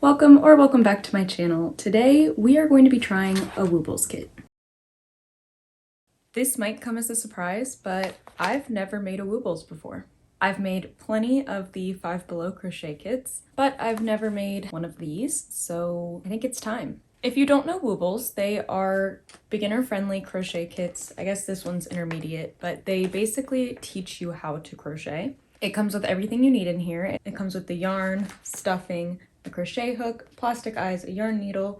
Welcome back to my channel. Today we are going to be trying a Woobles kit. This might come as a surprise, but I've never made a Woobles before. I've made plenty of the FiveBelow crochet kits, but I've never made one of these, so I think it's time. If you don't know Woobles, they are beginner-friendly crochet kits. I guess this one's intermediate, but they basically teach you how to crochet. It comes with everything you need in here. It comes with the yarn, stuffing, a crochet hook, plastic eyes, a yarn needle,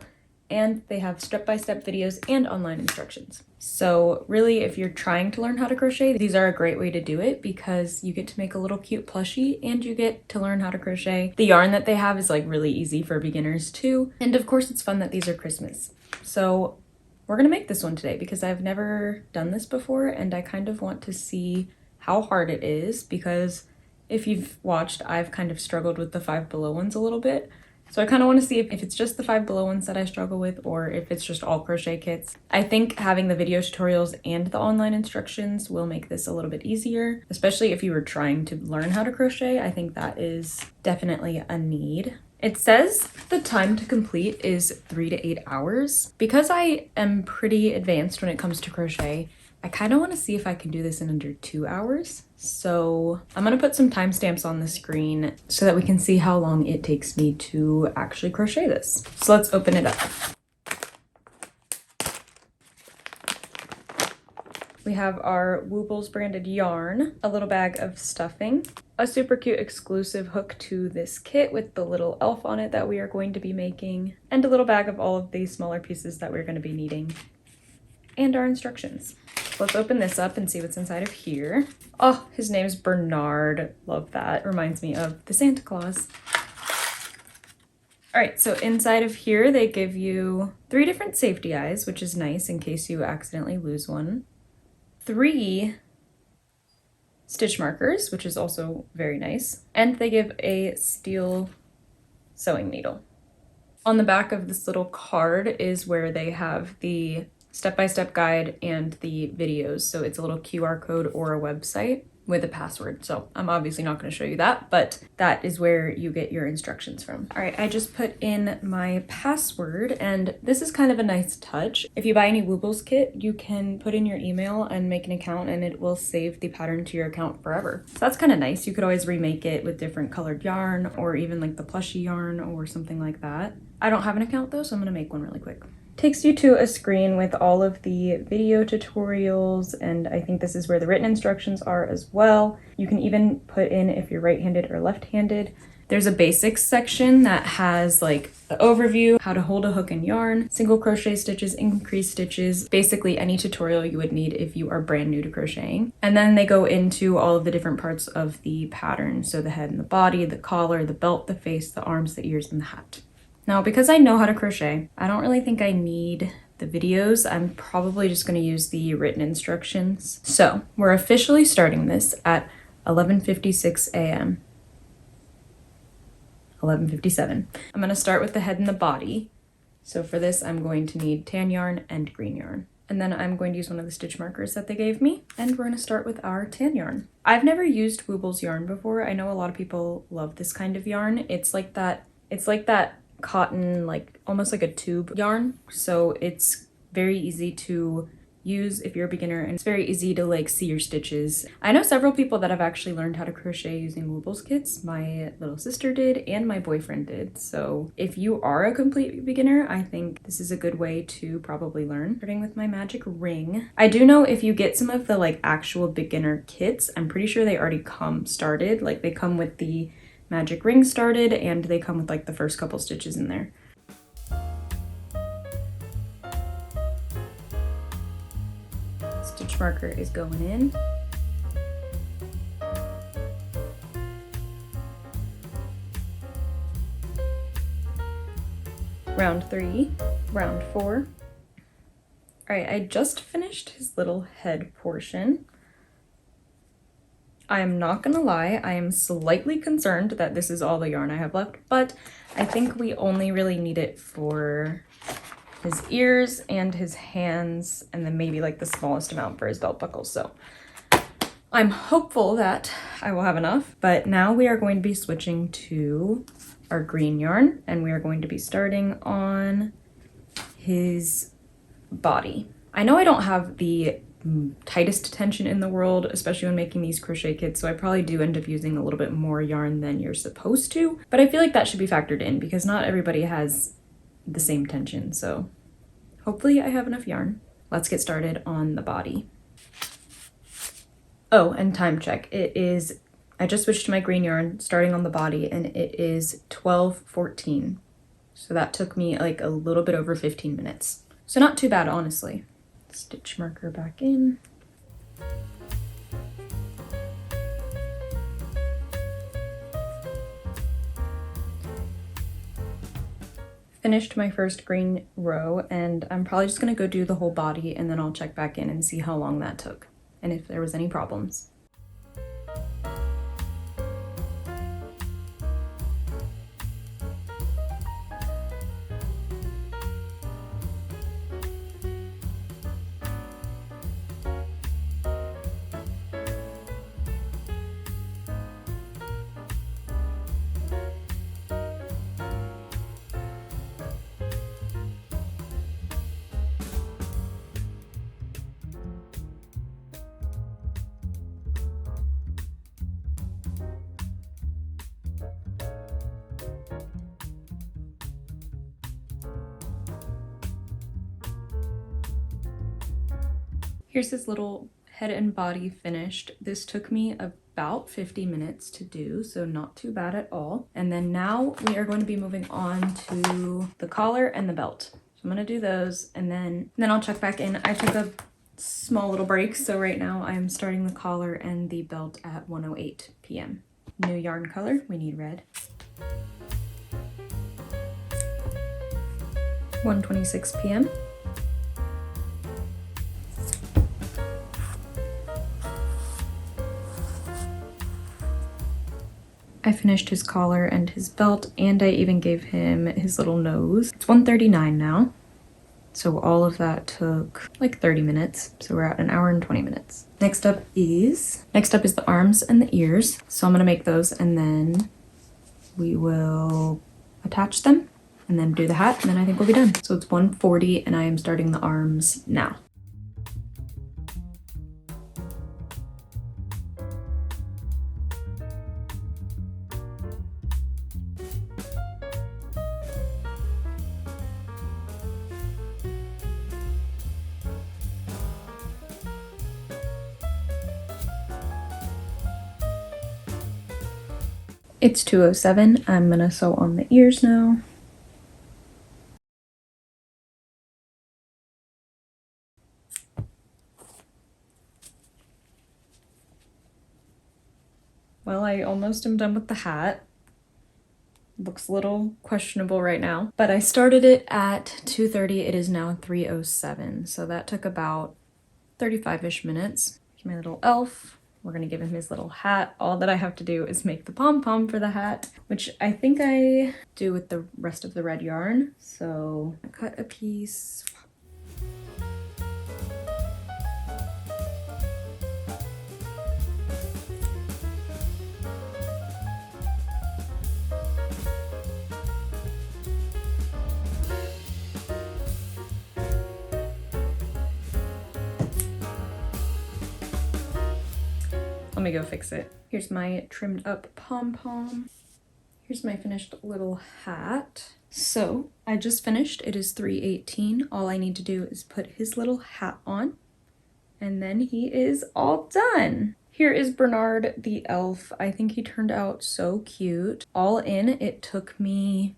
and they have step-by-step videos and online instructions. So really, if you're trying to learn how to crochet, these are a great way to do it because you get to make a little cute plushie and you get to learn how to crochet. The yarn that they have is like really easy for beginners too. And of course, it's fun that these are Christmas. So we're gonna make this one today because I've never done this before and I kind of want to see how hard it is because if you've watched, I've kind of struggled with the FiveBelow ones a little bit. So I kind of want to see if it's just the FiveBelow ones that I struggle with or if it's just all crochet kits. I think having the video tutorials and the online instructions will make this a little bit easier, especially if you were trying to learn how to crochet. I think that is definitely a need. It says the time to complete is 3 to 8 hours. Because I am pretty advanced when it comes to crochet, I kind of want to see if I can do this in under 2 hours. So I'm going to put some timestamps on the screen so that we can see how long it takes me to actually crochet this. So let's open it up. We have our Woobles branded yarn, a little bag of stuffing, a super cute exclusive hook to this kit with the little elf on it that we are going to be making, and a little bag of all of these smaller pieces that we're going to be needing, and our instructions. Let's open this up and see what's inside of here. Oh, his name's Bernard. Love that. Reminds me of the Santa Claus. All right, so inside of here, they give you 3 different safety eyes, which is nice in case you accidentally lose one. 3 stitch markers, which is also very nice. And they give a steel sewing needle. On the back of this little card is where they have the step-by-step guide and the videos. So it's a little QR code or a website with a password. So I'm obviously not going to show you that, but that is where you get your instructions from. All right, I just put in my password and this is kind of a nice touch. If you buy any Woobles kit, you can put in your email and make an account and it will save the pattern to your account forever. So that's kind of nice. You could always remake it with different colored yarn or even like the plushie yarn or something like that. I don't have an account though, so I'm going to make one really quick. Takes you to a screen with all of the video tutorials, and I think this is where the written instructions are as well. You can even put in if you're right-handed or left-handed. There's a basics section that has like the overview, how to hold a hook and yarn, single crochet stitches, increased stitches, basically any tutorial you would need if you are brand new to crocheting. And then they go into all of the different parts of the pattern. So the head and the body, the collar, the belt, the face, the arms, the ears, and the hat. Now, because I know how to crochet, I don't really think I need the videos. I'm probably just going to use the written instructions. So we're officially starting this at 11:56 a.m. 11:57. I'm going to start with the head and the body. So for this, I'm going to need tan yarn and green yarn. And then I'm going to use one of the stitch markers that they gave me. And we're going to start with our tan yarn. I've never used Woobles yarn before. I know a lot of people love this kind of yarn. It's like that cotton, like almost like a tube yarn, so it's very easy to use if you're a beginner and it's very easy to like see your stitches. I know several people that have actually learned how to crochet using Woobles kits. My little sister did and my boyfriend did, so if you are a complete beginner, I think this is a good way to probably learn. Starting with my magic ring. I do know if you get some of the like actual beginner kits, I'm pretty sure they already come started, like they come with the magic ring started and they come with like the first couple stitches in there. Stitch marker is going in. Round 3, round 4. All right, I just finished his little head portion. I am not gonna lie, I am slightly concerned that this is all the yarn I have left, but I think we only really need it for his ears and his hands, and then maybe like the smallest amount for his belt buckles. So I'm hopeful that I will have enough, but now we are going to be switching to our green yarn, and we are going to be starting on his body. I know I don't have the tightest tension in the world, especially when making these crochet kits, so I probably do end up using a little bit more yarn than you're supposed to, but I feel like that should be factored in because not everybody has the same tension, so hopefully I have enough yarn. Let's get started on the body. Oh, and time check. I just switched to my green yarn starting on the body, and it is 12:14. So that took me like a little bit over 15 minutes. So not too bad, honestly. Stitch marker back in. Finished my first green row, and I'm probably just gonna go do the whole body, and then I'll check back in and see how long that took and if there was any problems. Here's his little head and body finished. This took me about 50 minutes to do, so not too bad at all. And then now we are going to be moving on to the collar and the belt. So I'm gonna do those, and then I'll check back in. I took a small little break, so right now I'm starting the collar and the belt at 1:08 p.m. New yarn color, we need red. 1:26 p.m. I finished his collar and his belt, and I even gave him his little nose. It's 1:39 now, so all of that took like 30 minutes. So we're at 1 hour and 20 minutes. Next up is the arms and the ears. So I'm gonna make those, and then we will attach them and then do the hat, and then I think we'll be done. So it's 1:40 and I am starting the arms now. It's 2:07. I'm gonna sew on the ears now. Well, I almost am done with the hat. Looks a little questionable right now, but I started it at 2:30. It is now 3:07, so that took about 35-ish minutes. My little elf. We're gonna give him his little hat. All that I have to do is make the pom-pom for the hat, which I think I do with the rest of the red yarn. So I cut a piece. Let me go fix it. Here's my trimmed up pom-pom. Here's my finished little hat. So I just finished. It is 3:18. All I need to do is put his little hat on, and then he is all done. Here is Bernard the elf. I think he turned out so cute. All in, it took me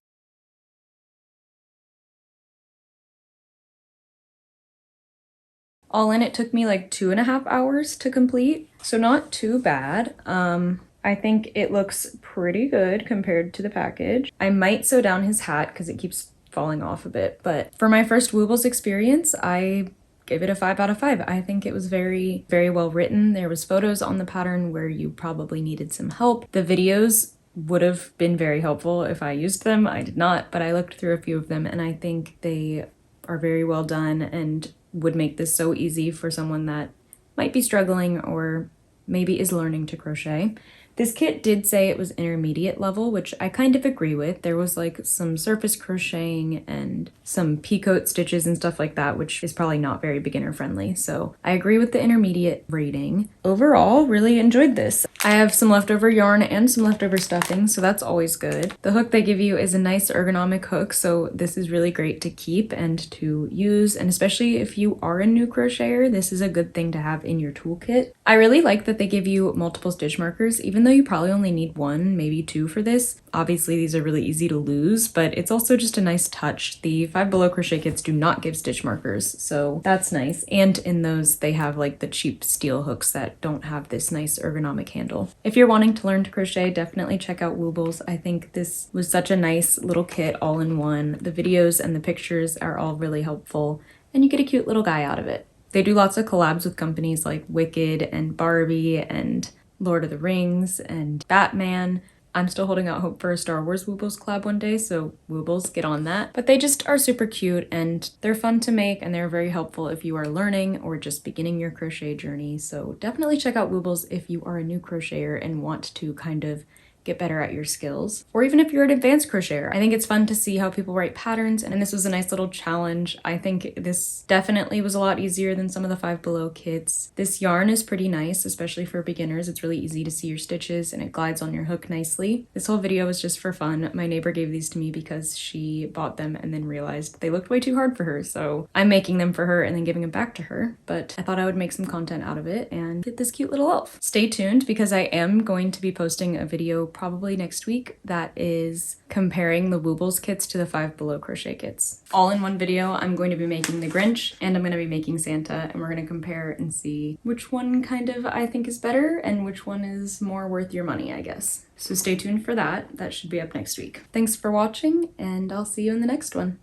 like 2.5 hours to complete, so not too bad. I think it looks pretty good compared to the package. I might sew down his hat because it keeps falling off a bit, but for my first Woobles experience, I give it a 5 out of 5. I think it was very, very well written. There was photos on the pattern where you probably needed some help. The videos would have been very helpful if I used them. I did not, but I looked through a few of them, and I think they are very well done and would make this so easy for someone that might be struggling or maybe is learning to crochet. This kit did say it was intermediate level, which I kind of agree with. There was like some surface crocheting and some peacoat stitches and stuff like that, which is probably not very beginner friendly. So I agree with the intermediate rating. Overall, really enjoyed this. I have some leftover yarn and some leftover stuffing, so that's always good. The hook they give you is a nice ergonomic hook, so this is really great to keep and to use, and especially if you are a new crocheter, this is a good thing to have in your toolkit. I really like that they give you multiple stitch markers, even though you probably only need one, maybe two for this. Obviously, these are really easy to lose, but it's also just a nice touch. The FiveBelow crochet kits do not give stitch markers, so that's nice. And in those, they have like the cheap steel hooks that don't have this nice ergonomic handle. If you're wanting to learn to crochet, definitely check out Woobles. I think this was such a nice little kit all in one. The videos and the pictures are all really helpful, and you get a cute little guy out of it. They do lots of collabs with companies like Wicked and Barbie and Lord of the Rings and Batman. I'm still holding out hope for a Star Wars Woobles collab one day, so Woobles, get on that. But they just are super cute and they're fun to make and they're very helpful if you are learning or just beginning your crochet journey. So definitely check out Woobles if you are a new crocheter and want to kind of get better at your skills, or even if you're an advanced crocheter. I think it's fun to see how people write patterns, and this was a nice little challenge. I think this definitely was a lot easier than some of the FiveBelow kits. This yarn is pretty nice, especially for beginners. It's really easy to see your stitches and it glides on your hook nicely. This whole video was just for fun. My neighbor gave these to me because she bought them and then realized they looked way too hard for her, so I'm making them for her and then giving them back to her. But I thought I would make some content out of it and get this cute little elf. Stay tuned because I am going to be posting a video probably next week that is comparing the Woobles kits to the FiveBelow crochet kits. All in one video, I'm going to be making the Grinch and I'm going to be making Santa, and we're going to compare and see which one kind of I think is better and which one is more worth your money, I guess. So stay tuned for that. That should be up next week. Thanks for watching, and I'll see you in the next one.